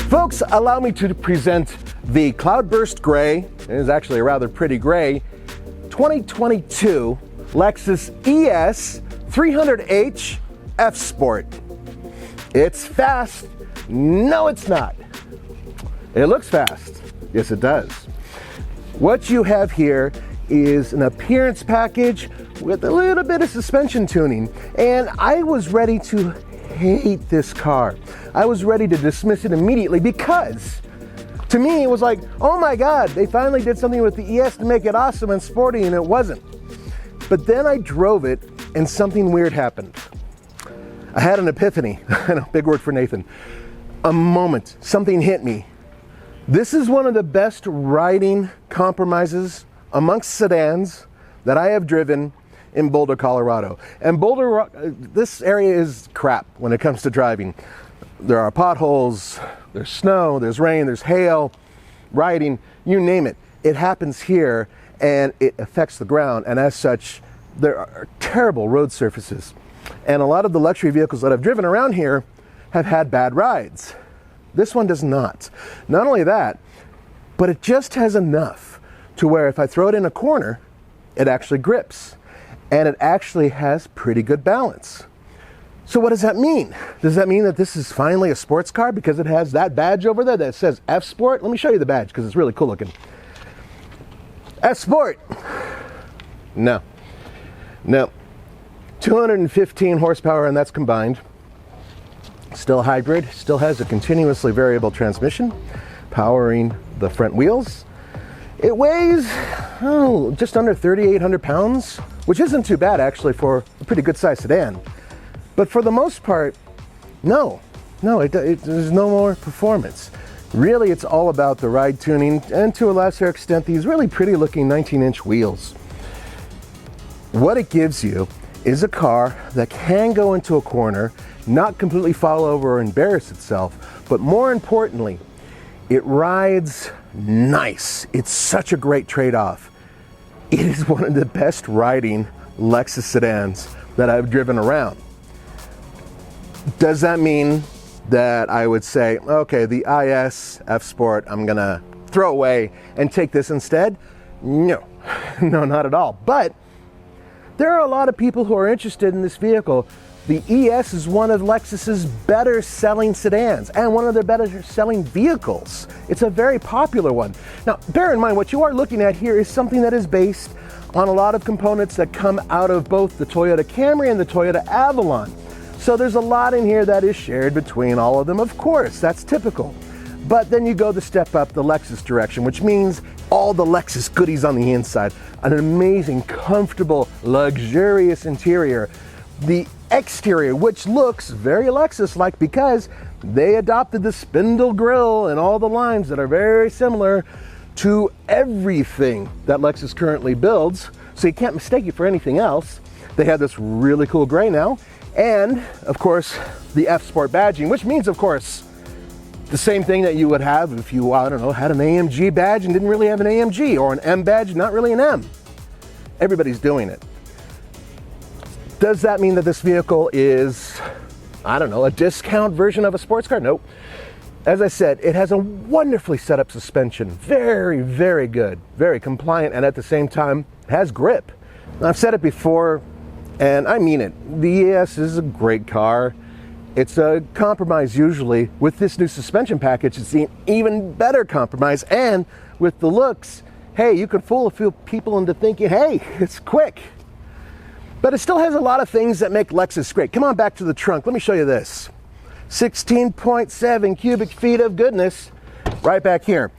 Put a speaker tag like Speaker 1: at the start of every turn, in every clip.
Speaker 1: Folks, allow me to present the Cloudburst Gray. It is actually a rather pretty gray 2022 Lexus ES 300h F Sport. It's fast. No, it's not. It looks fast. Yes, it does. What you have here is an appearance package with a little bit of suspension tuning. And I was ready to hate this car. I was ready to dismiss it immediately because to me it was like, oh my God, they finally did something with the ES to make it awesome and sporty, and it wasn't. But then I drove it and something weird happened. I had an epiphany. I know, big word for Nathan. A moment, something hit me. This is one of the best riding compromises amongst sedans that I have driven in Boulder, Colorado. And Boulder, this area is crap when it comes to driving. There are potholes, there's snow, there's rain, there's hail, riding, you name it. It happens here and it affects the ground, and as such, there are terrible road surfaces. And a lot of the luxury vehicles that I've driven around here have had bad rides. This one does not. Not only that, but it just has enough to where if I throw it in a corner, it actually grips. And it actually has pretty good balance. So what does that mean? Does that mean that this is finally a sports car because it has that badge over there that says F Sport? Let me show you the badge because it's really cool looking. F Sport. No. 215 horsepower, and that's combined. Still hybrid, still has a continuously variable transmission, powering the front wheels. It weighs, just under 3,800 pounds, which isn't too bad actually for a pretty good sized sedan. But for the most part, there's no more performance. Really, it's all about the ride tuning and to a lesser extent, these really pretty looking 19-inch wheels. What it gives you is a car that can go into a corner, not completely fall over or embarrass itself, but more importantly, it rides nice. It's such a great trade-off. It is one of the best riding Lexus sedans that I've driven around. Does that mean that I would say, okay, the IS F Sport, I'm gonna throw away and take this instead? No, not at all. But there are a lot of people who are interested in this vehicle. The ES is one of Lexus's better selling sedans and one of their better selling vehicles. It's a very popular one. Now, bear in mind, what you are looking at here is something that is based on a lot of components that come out of both the Toyota Camry and the Toyota Avalon. So there's a lot in here that is shared between all of them, of course, that's typical. But then you go the step up the Lexus direction, which means all the Lexus goodies on the inside. An amazing, comfortable, luxurious interior. The exterior, which looks very Lexus-like because they adopted the spindle grille and all the lines that are very similar to everything that Lexus currently builds, so you can't mistake it for anything else. They have this really cool gray now, and of course the F Sport badging, which means of course the same thing that you would have if you, had an AMG badge and didn't really have an AMG, or an M badge, not really an M. Everybody's doing it. Does that mean that this vehicle is, a discount version of a sports car? Nope. As I said, it has a wonderfully set up suspension. Very, very good. Very compliant, and at the same time, has grip. I've said it before, and I mean it. The ES is a great car. It's a compromise usually. With this new suspension package, it's an even better compromise. And with the looks, hey, you can fool a few people into thinking, hey, it's quick. But it still has a lot of things that make Lexus great. Come on back to the trunk. Let me show you this. 16.7 cubic feet of goodness right back here.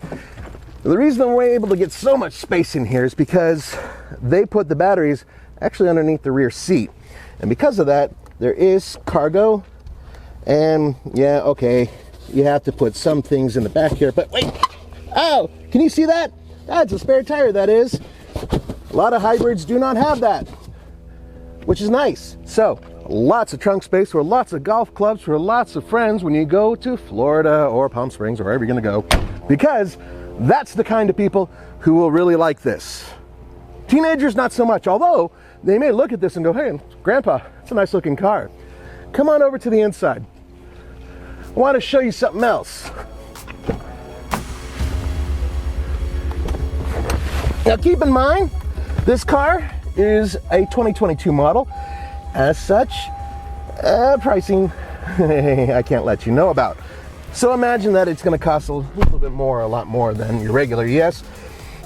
Speaker 1: The reason we're able to get so much space in here is because they put the batteries actually underneath the rear seat. And because of that, there is cargo. And yeah, okay, you have to put some things in the back here. But wait, oh, can you see that? That's a spare tire, that is. A lot of hybrids do not have that, which is nice. So lots of trunk space for lots of golf clubs for lots of friends when you go to Florida or Palm Springs or wherever you're gonna go, because that's the kind of people who will really like this. Teenagers, not so much, although they may look at this and go, hey, Grandpa, it's a nice looking car. come on over to the inside. I want to show you something else. Now keep in mind, this car is a 2022 model. As such, pricing I can't let you know about. So imagine that it's going to cost a little bit more, a lot more than your regular ES.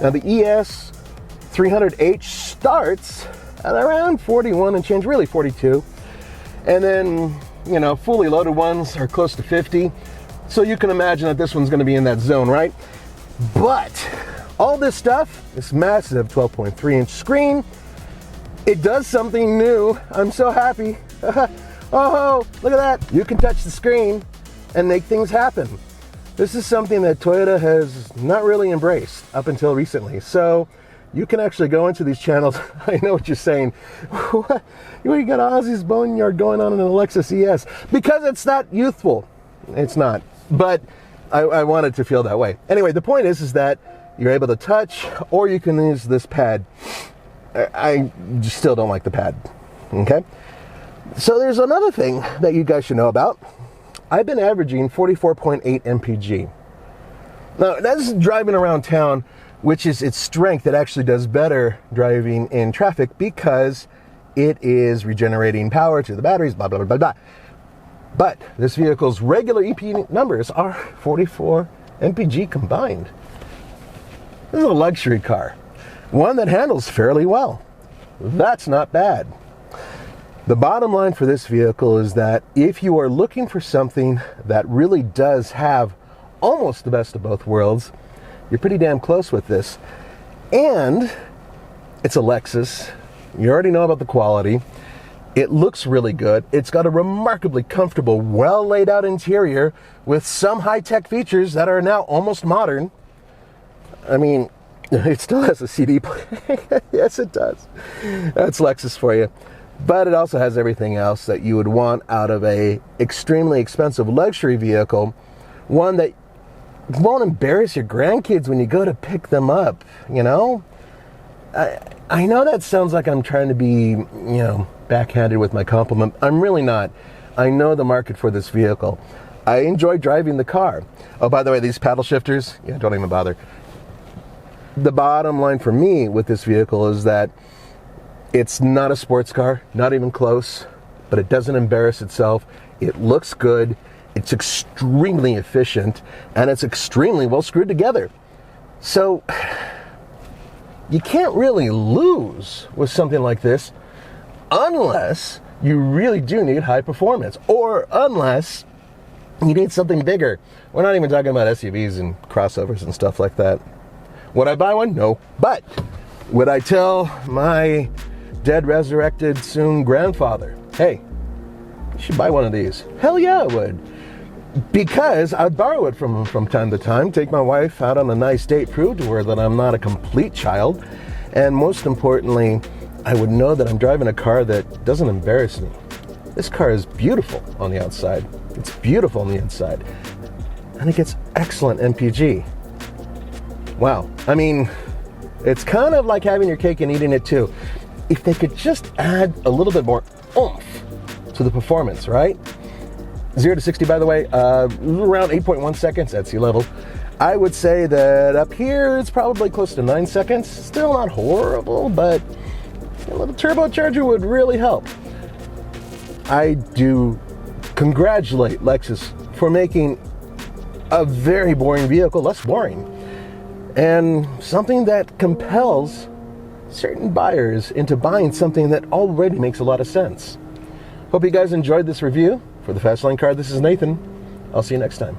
Speaker 1: Now the ES 300H starts at around 41 and change, really 42. And then, you know, fully loaded ones are close to 50. So you can imagine that this one's going to be in that zone, right? But all this stuff, this massive 12.3-inch screen, it does something new. I'm so happy. Oh, look at that. You can touch the screen and make things happen. This is something that Toyota has not really embraced up until recently. So you can actually go into these channels. I know what you're saying. What? You got Ozzy's Boneyard going on in a Lexus ES. Because it's not youthful. It's not. But I wanted to feel that way. Anyway, the point is that you're able to touch, or you can use this pad. I just still don't like the pad. Okay? So there's another thing that you guys should know about. I've been averaging 44.8 mpg. Now, that's driving around town, which is its strength. It actually does better driving in traffic because it is regenerating power to the batteries, blah, blah, blah, blah, blah. But this vehicle's regular EP numbers are 44 mpg combined. This is a luxury car, one that handles fairly well. That's not bad. The bottom line for this vehicle is that if you are looking for something that really does have almost the best of both worlds, you're pretty damn close with this. And it's a Lexus. You already know about the quality. It looks really good. It's got a remarkably comfortable, well laid out interior with some high-tech features that are now almost modern. I mean, it still has a CD player. Yes, it does. That's Lexus for you. But it also has everything else that you would want out of a extremely expensive luxury vehicle. One that won't embarrass your grandkids when you go to pick them up, you know? I know that sounds like I'm trying to be, backhanded with my compliment. I'm really not. I know the market for this vehicle. I enjoy driving the car. Oh, by the way, these paddle shifters, don't even bother. The bottom line for me with this vehicle is that it's not a sports car, not even close, but it doesn't embarrass itself. It looks good. It's extremely efficient, and it's extremely well screwed together. So you can't really lose with something like this unless you really do need high performance, or unless you need something bigger. We're not even talking about SUVs and crossovers and stuff like that. Would I buy one? No. But would I tell my dead, resurrected, soon grandfather, hey, you should buy one of these? Hell yeah, I would. Because I'd borrow it from him from time to time, take my wife out on a nice date, prove to her that I'm not a complete child, and most importantly, I would know that I'm driving a car that doesn't embarrass me. This car is beautiful on the outside. It's beautiful on the inside. And it gets excellent MPG. Wow. I mean, it's kind of like having your cake and eating it too. If they could just add a little bit more oomph to the performance, right? 0 to 60, by the way, around 8.1 seconds at sea level. I would say that up here, it's probably close to 9 seconds. Still not horrible, but a little turbocharger would really help. I do congratulate Lexus for making a very boring vehicle less boring, and something that compels certain buyers into buying something that already makes a lot of sense. Hope you guys enjoyed this review. For the Fast Lane Car, this is Nathan. I'll see you next time.